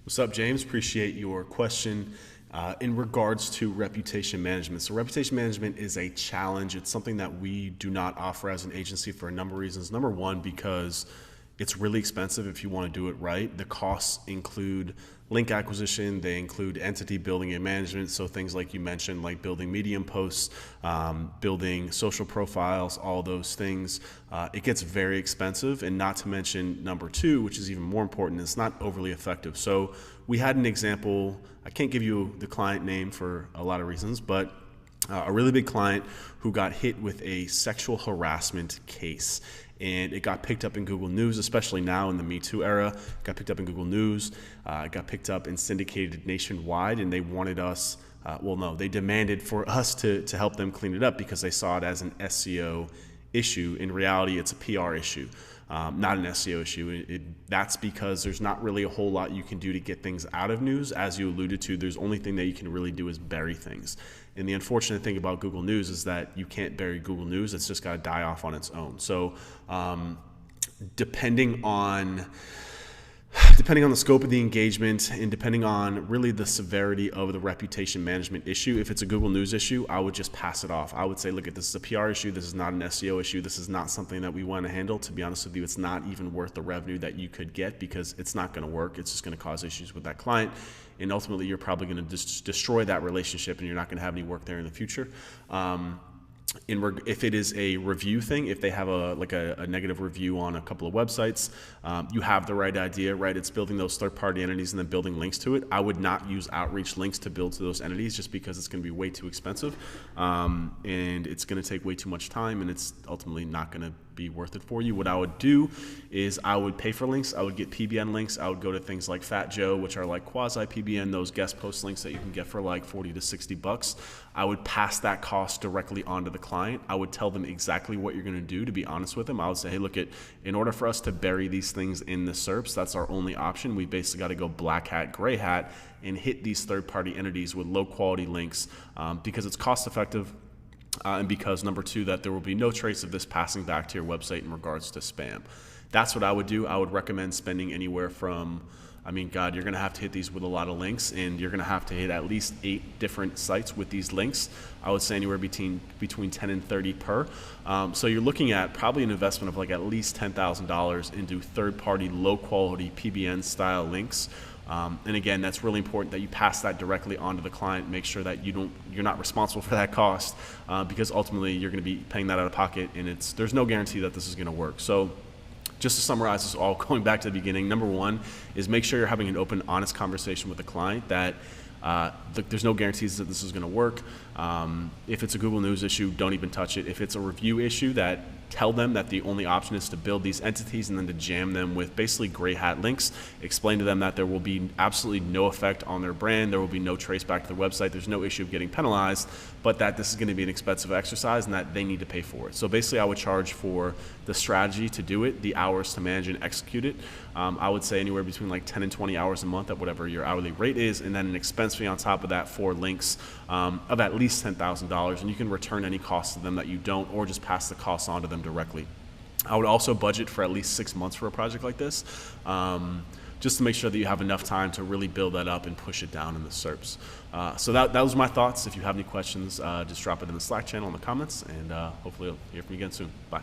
What's up, James? Appreciate your question in regards to reputation management. So reputation management is a challenge. It's something that we do not offer as an agency for a number of reasons. Number one, because it's really expensive if you want to do it right. The costs include link acquisition, they include entity building and management. So things like you mentioned, like building Medium posts, building social profiles, all those things. It gets very expensive, and not to mention number two, which is even more important, it's not overly effective. So we had an example. I can't give you the client name for a lot of reasons, but a really big client who got hit with a sexual harassment case. And it got picked up in Google News, especially now in the Me Too era. It got picked up in Google News, it got picked up and syndicated nationwide, and they wanted us, they demanded for us to help them clean it up because they saw it as an SEO issue. In reality, it's a PR issue, not an SEO issue. That's because there's not really a whole lot you can do to get things out of news. As you alluded to, there's only thing that you can really do is bury things. And the unfortunate thing about Google News is that you can't bury Google News. It's just got to die off on its own. So depending on the scope of the engagement and depending on really the severity of the reputation management issue, if it's a Google News issue, I would just pass it off. I would say, look, this is a PR issue. This is not an SEO issue. This is not something that we want to handle. To be honest with you, it's not even worth the revenue that you could get because it's not going to work. It's just going to cause issues with that client. And ultimately, you're probably going to destroy that relationship and you're not going to have any work there in the future. If it is a review thing, if they have a negative review on a couple of websites, you have the right idea, right? It's building those third-party entities and then building links to it. I would not use outreach links to build to those entities just because it's going to be way too expensive, and it's going to take way too much time, and it's ultimately not going to be worth it for you. What I would do is I would pay for links. I would get PBN links. I would go to things like Fat Joe, which are like quasi PBN, those guest post links that you can get for like 40 to 60 bucks. I would pass that cost directly onto the client. I would tell them exactly what you're going to do, to be honest with them. I would say, hey, look, in order for us to bury these things in the SERPs, that's our only option. We basically got to go black hat, gray hat, and hit these third-party entities with low-quality links because it's cost-effective. And because number two, that there will be no trace of this passing back to your website in regards to spam. That's what I would do. I would recommend spending anywhere from, you're going to have to hit these with a lot of links, and you're going to have to hit at least 8 different sites with these links. I would say anywhere between 10 and 30 per. So you're looking at probably an investment of like at least $10,000 into third-party, low-quality PBN-style links. And again, that's really important that you pass that directly onto the client. Make sure that you're not responsible for that cost because ultimately you're going to be paying that out of pocket, and there's no guarantee that this is going to work. So just to summarize this all, going back to the beginning, number one is make sure you're having an open, honest conversation with the client that there's no guarantees that this is going to work. If it's a Google News issue, don't even touch it. If it's a review issue, tell them that the only option is to build these entities and then to jam them with basically gray hat links. Explain to them that there will be absolutely no effect on their brand. There will be no trace back to their website. There's no issue of getting penalized, but that this is going to be an expensive exercise and that they need to pay for it. So basically I would charge for the strategy to do it, the hours to manage and execute it. I would say anywhere between like 10 and 20 hours a month at whatever your hourly rate is, and then an expense fee on top of that for links of at least $10,000, and you can return any costs to them that you don't, or just pass the costs on to them directly. I would also budget for at least 6 months for a project like this, just to make sure that you have enough time to really build that up and push it down in the SERPs. So that was my thoughts. If you have any questions, just drop it in the Slack channel in the comments, and hopefully I'll hear from you again soon. Bye.